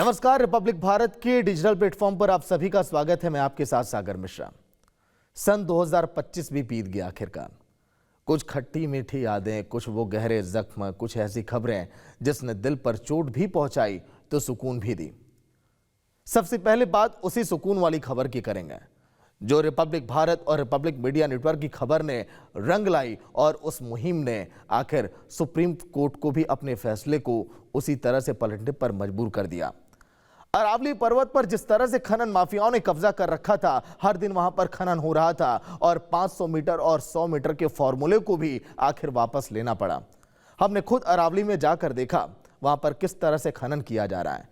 नमस्कार। रिपब्लिक भारत के digital platform पर आप सभी का स्वागत है। मैं आपके साथ सागर मिश्रा। सन 2025 भी बीत गया आखिरकार। कुछ खट्टी मीठी यादें, कुछ वो गहरे जख्म, कुछ ऐसी खबरें जिसने दिल पर चोट भी पहुंचाई तो सुकून भी दी। सबसे पहले बात उसी सुकून वाली खबर की करेंगे जो रिपब्लिक भारत और रिपब्लिक मीडिया नेटवर्क की खबर ने रंग लाई और उस मुहिम ने आखिर सुप्रीम कोर्ट को भी अपने फैसले को उसी तरह से पलटने पर मजबूर कर दिया। अरावली पर्वत पर जिस तरह से खनन माफियाओं ने कब्जा कर रखा था, हर दिन वहां पर खनन हो रहा था और 500 मीटर और 100 मीटर के फॉर्मूले को भी आखिर वापस लेना पड़ा। हमने खुद अरावली में जाकर देखा वहां पर किस तरह से खनन किया जा रहा है।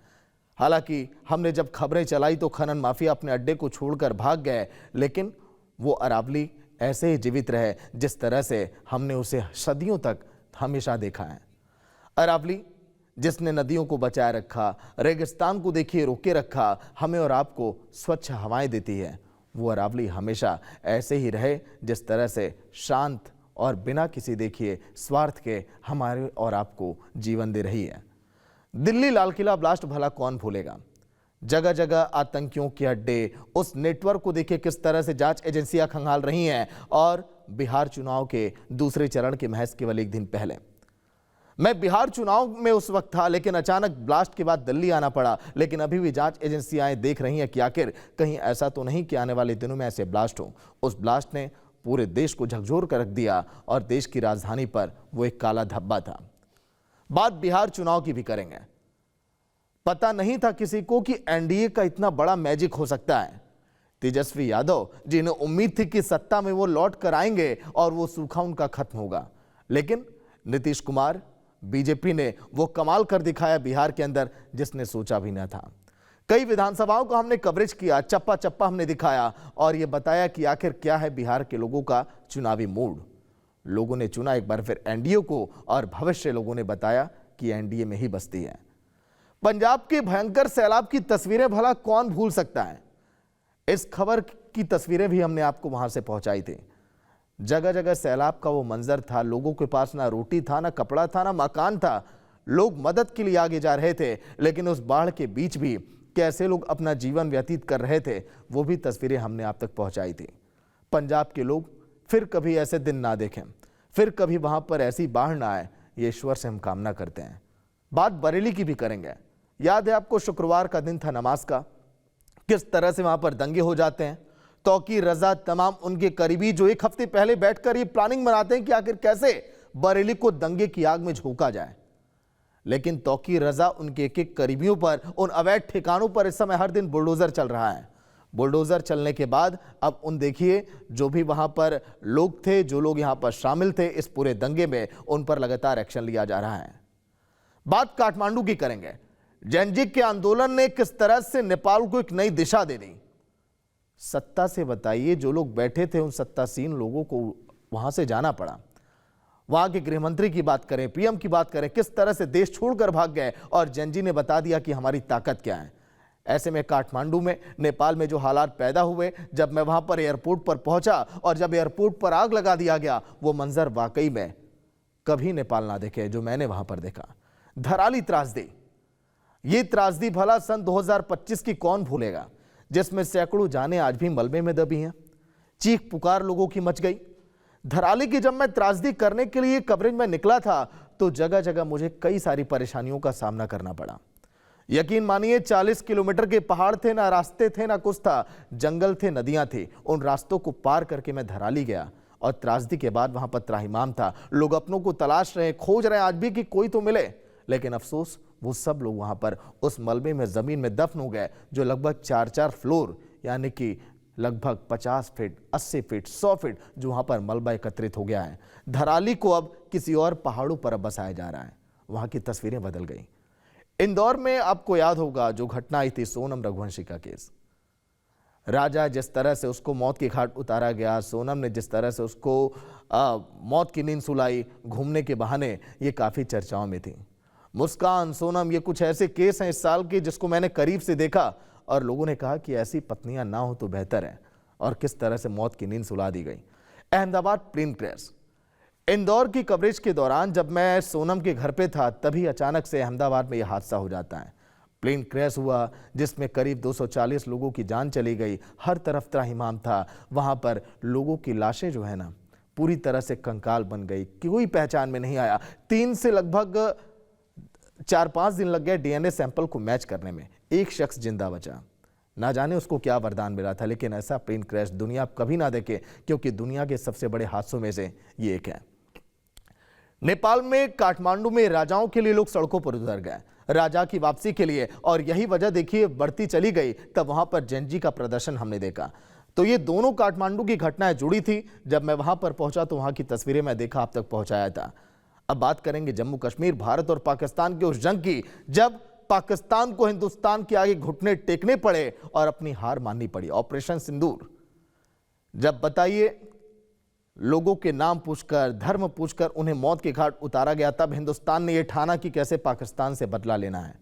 हालांकि हमने जब खबरें चलाई तो खनन माफिया अपने अड्डे को छोड़कर भाग गए, लेकिन वो अरावली ऐसे ही जीवित रहे जिस तरह से हमने उसे सदियों तक हमेशा देखा है। अरावली जिसने नदियों को बचाए रखा, रेगिस्तान को देखिए रोके रखा, हमें और आपको स्वच्छ हवाएं देती है, वो अरावली हमेशा ऐसे ही रहे जिस तरह से शांत और बिना किसी देखिए स्वार्थ के हमारे और आपको जीवन दे रही है। दिल्ली लाल किला ब्लास्ट भला कौन भूलेगा। जगह जगह आतंकियों के अड्डे, उस नेटवर्क को देखिए किस तरह से जांच एजेंसियां खंगाल रही हैं। और बिहार चुनाव के दूसरे चरण के महज केवल एक दिन पहले मैं बिहार चुनाव में उस वक्त था, लेकिन अचानक ब्लास्ट के बाद दिल्ली आना पड़ा। लेकिन अभी भी जांच एजेंसियां देख रही हैं कि आखिर कहीं ऐसा तो नहीं कि आने वाले दिनों में ऐसे ब्लास्ट हो। उस ब्लास्ट ने पूरे देश को झकझोर कर रख दिया और देश की राजधानी पर वो एक काला धब्बा था। बात बिहार चुनाव की भी करेंगे। पता नहीं था किसी को कि एनडीए का इतना बड़ा मैजिक हो सकता है। तेजस्वी यादव जिन्हें उम्मीद थी कि सत्ता में वो लौट कर आएंगे और वो सूखा उनका खत्म होगा, लेकिन नीतीश कुमार बीजेपी ने वो कमाल कर दिखाया बिहार के अंदर जिसने सोचा भी न था। कई विधानसभाओं को हमने कवरेज किया, चप्पा चप्पा हमने दिखाया और ये बताया कि आखिर क्या है बिहार के लोगों का चुनावी मूड। लोगों ने चुना एक बार फिर एनडीए को और भविष्य लोगों ने बताया कि एनडीए में ही बसती है। पंजाब के भयंकर सैलाब की तस्वीरें भला कौन भूल सकता है। इस खबर की तस्वीरें भी हमने आपको वहां से पहुंचाई थी। जगह जगह सैलाब का वो मंजर था। लोगों के पास ना रोटी था, ना कपड़ा था, ना मकान था। लोग मदद के लिए आगे जा रहे थे, लेकिन उस बाढ़ के बीच भी कैसे लोग अपना जीवन व्यतीत कर रहे थे वो भी तस्वीरें हमने आप तक पहुंचाई थी। पंजाब के लोग फिर कभी ऐसे दिन ना देखें, फिर कभी वहां पर ऐसी बाढ़ ना आए, ये ईश्वर से हम कामना करते हैं। बात बरेली की भी करेंगे। याद है आपको शुक्रवार का दिन था नमाज का, किस तरह से वहां पर दंगे हो जाते हैं। तौकीर रजा तमाम उनके करीबी जो एक हफ्ते पहले बैठकर ये प्लानिंग बनाते हैं कि आखिर कैसे बरेली को दंगे की आग में झोंका जाए, लेकिन तौकीर रजा उनके एक एक करीबियों पर, उन अवैध ठिकानों पर इस समय हर दिन बुलडोजर चल रहा है। बुलडोजर चलने के बाद अब उन देखिए जो भी वहां पर लोग थे, जो लोग यहां पर शामिल थे इस पूरे दंगे में, उन पर लगातार एक्शन लिया जा रहा है। बात काठमांडू की करेंगे। जेनजिक के आंदोलन ने किस तरह से नेपाल को एक नई दिशा दे दी। सत्ता से बताइए, जो लोग बैठे थे उन सत्तासीन लोगों को वहां से जाना पड़ा। वहां के गृह मंत्री की बात करें, पीएम की बात करें, किस तरह से देश छोड़कर भाग गए और जेनजी ने बता दिया कि हमारी ताकत क्या है। ऐसे में काठमांडू में, नेपाल में जो हालात पैदा हुए, जब मैं वहां पर एयरपोर्ट पर पहुंचा और जब एयरपोर्ट पर आग लगा दिया गया, वो मंजर वाकई में कभी नेपाल ना देखे जो मैंने वहां पर देखा। धराली त्रासदी, ये त्रासदी भला सन 2025 की कौन भूलेगा, जिसमें सैकड़ों जानें आज भी मलबे में दबी हैं। चीख पुकार लोगों की मच गई। धराली की जब मैं त्रासदी करने के लिए कवरेज में निकला था तो जगह जगह मुझे कई सारी परेशानियों का सामना करना पड़ा। यकीन मानिए 40 किलोमीटर के पहाड़ थे, ना रास्ते थे, ना कुछ था, जंगल थे, नदियां थी। उन रास्तों को पार करके मैं धराली गया और त्रासदी के बाद वहां पर त्राहिमाम था। लोग अपनों को तलाश रहे, खोज रहे आज भी कि कोई तो मिले, लेकिन अफसोस वो सब लोग वहां पर उस मलबे में जमीन में दफन हो गए जो लगभग 4-4 फ्लोर यानी कि लगभग 50 फीट, 80 फीट, 100 फीट जो वहां पर मलबा एकत्रित हो गया है। धराली को अब किसी और पहाड़ों पर अब बसाया जा रहा है। वहां की तस्वीरें बदल गई। इंदौर में आपको याद होगा जो घटना आई थी, सोनम रघुवंशी का केस। राजा जिस तरह से उसको मौत के घाट उतारा गया, सोनम ने जिस तरह से उसको मौत की नींद सुलाई घूमने के बहाने, ये काफी चर्चाओं में थी। मुस्कान, सोनम, ये कुछ ऐसे केस हैं इस साल के जिसको मैंने करीब से देखा और लोगों ने कहा कि ऐसी पत्नियां ना हो तो बेहतर है, और किस तरह से मौत की नींद सुला दी गई। अहमदाबाद प्लेन क्रैश, इंदौर की कवरेज के दौरान जब मैं सोनम के घर पे था तभी अचानक से अहमदाबाद में यह हादसा हो जाता है। प्लेन क्रैश हुआ जिसमें करीब 240 लोगों की जान चली गई। हर तरफ त्राहिमाम था। वहां पर लोगों की लाशें जो है ना पूरी तरह से कंकाल बन गई, कोई पहचान में नहीं आया। 3 से लगभग 4-5 दिन लग गए डीएनए सैंपल को मैच करने में। एक शख्स जिंदा बचा। ना जाने उसको क्या वरदान मिला था, लेकिन ऐसा प्लेन क्रैश दुनिया कभी ना देखे, क्योंकि दुनिया के सबसे बड़े हादसों में से ये एक है। नेपाल में काठमांडू में राजाओं के लिए लोग सड़कों पर उतर गए, राजा की वापसी के लिए, और यही वजह देखिए बढ़ती चली गई। तब वहां पर जेनजी का प्रदर्शन हमने देखा। तो ये दोनों काठमांडू की घटनाएं जुड़ी थी। जब मैं वहां पर पहुंचा तो वहां की तस्वीरें मैं देखा, आप तक पहुंचाया था। अब बात करेंगे जम्मू कश्मीर, भारत और पाकिस्तान के उस जंग की, जब पाकिस्तान को हिंदुस्तान के आगे घुटने टेकने पड़े और अपनी हार माननी पड़ी। ऑपरेशन सिंदूर, जब बताइए लोगों के नाम पूछकर, धर्म पूछकर उन्हें मौत के घाट उतारा गया, तब हिंदुस्तान ने यह ठाना कि कैसे पाकिस्तान से बदला लेना है।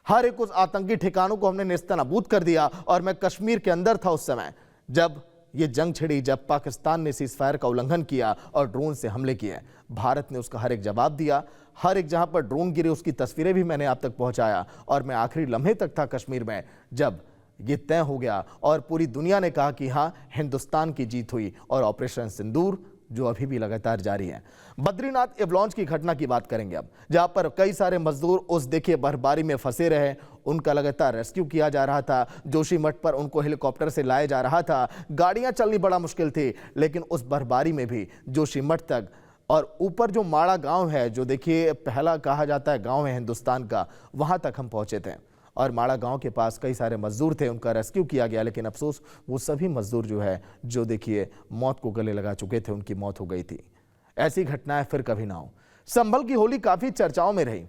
हर एक उस आतंकी ठिकानों को हमने नेस्तनाबूद कर दिया। और मैं कश्मीर के अंदर था उस समय जब ये जंग छिड़ी, जब पाकिस्तान ने सीजफायर का उल्लंघन किया और ड्रोन से हमले किए। भारत ने उसका हर एक जवाब दिया। हर एक जहां पर ड्रोन गिरे उसकी तस्वीरें भी मैंने आप तक पहुंचाया। और मैं आखिरी लम्हे तक था कश्मीर में जब ये तय हो गया और पूरी दुनिया ने कहा कि हाँ, हिंदुस्तान की जीत हुई। और ऑपरेशन सिंदूर जो अभी भी लगातार जारी है। बद्रीनाथ एवलांच की घटना की बात करेंगे अब, जहां पर कई सारे मजदूर उस देखिए बर्फबारी में फंसे रहे। उनका लगातार रेस्क्यू किया जा रहा था। जोशीमठ पर उनको हेलीकॉप्टर से लाया जा रहा था। गाड़ियां चलनी बड़ा मुश्किल थी, लेकिन उस बर्फबारी में भी जोशीमठ तक, और ऊपर जो माड़ा गांव है, जो देखिए पहला कहा जाता है गांव है हिंदुस्तान का, वहां तक हम पहुंचे थे। और माड़ा गांव के पास कई सारे मजदूर थे, उनका रेस्क्यू किया गया। लेकिन अफसोस वो सभी मजदूर जो है, जो देखिए मौत को गले लगा चुके थे, उनकी मौत हो गई थी। ऐसी घटनाएं फिर कभी ना हो। संभल की होली काफी चर्चाओं में रही।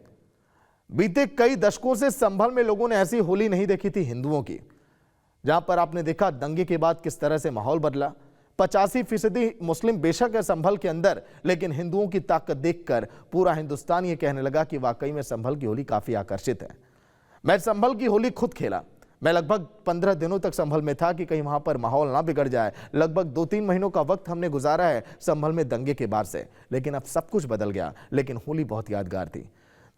बीते कई दशकों से संभल में लोगों ने ऐसी होली नहीं देखी थी हिंदुओं की, जहां पर आपने देखा दंगे के बाद किस तरह से माहौल बदला। 85% मुस्लिम बेशक है संभल के अंदर, लेकिन हिंदुओं की ताकत देखकर पूरा हिंदुस्तान ये कहने लगा कि वाकई में संभल की होली काफी आकर्षित है। मैं संभल की होली खुद खेला। मैं लगभग 15 दिनों तक संभल में था कि कहीं वहां पर माहौल ना बिगड़ जाए। लगभग 2-3 महीनों का वक्त हमने गुजारा है संभल में दंगे के बाद से, लेकिन अब सब कुछ बदल गया। लेकिन होली बहुत यादगार थी।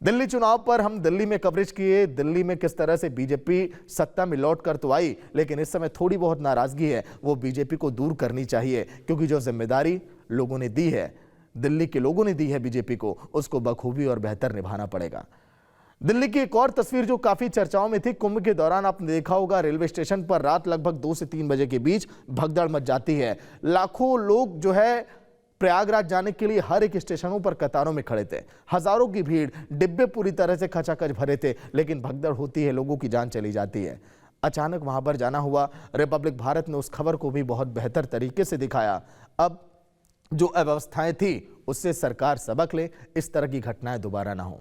दिल्ली चुनाव पर हम दिल्ली में कवरेज किए। दिल्ली में किस तरह से बीजेपी सत्ता में लौट कर तो आई, लेकिन इस समय थोड़ी बहुत नाराजगी है, वो बीजेपी को दूर करनी चाहिए। क्योंकि जो जिम्मेदारी लोगों ने दी है, दिल्ली के लोगों ने दी है बीजेपी को, उसको बखूबी और बेहतर निभाना पड़ेगा। दिल्ली की एक और तस्वीर जो काफी चर्चाओं में थी, कुंभ के दौरान आपने देखा होगा रेलवे स्टेशन पर रात लगभग 2 से 3 बजे के बीच भगदड़ मच जाती है। लाखों लोग जो है प्रयागराज जाने के लिए हर एक स्टेशनों पर कतारों में खड़े थे। हजारों की भीड़, डिब्बे पूरी तरह से खचाखच भरे थे, लेकिन भगदड़ होती है, लोगों की जान चली जाती है। अचानक वहां पर जाना हुआ। रिपब्लिक भारत ने उस खबर को भी बहुत बेहतर तरीके से दिखाया। अब जो अव्यवस्थाएं थी उससे सरकार सबक ले, इस तरह की घटनाएं दोबारा ना हो।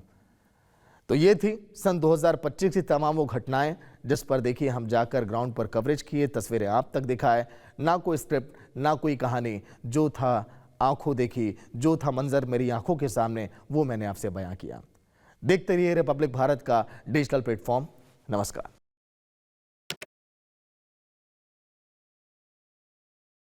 तो ये थी सन 2025 की तमाम वो घटनाएं जिस पर देखिए हम जाकर ग्राउंड पर कवरेज किए, तस्वीरें आप तक दिखाए। ना कोई स्क्रिप्ट, ना कोई कहानी, जो था आंखों देखी, जो था मंजर मेरी आंखों के सामने, वो मैंने आपसे बयां किया। देखते रहिए रिपब्लिक भारत का डिजिटल प्लेटफॉर्म। नमस्कार।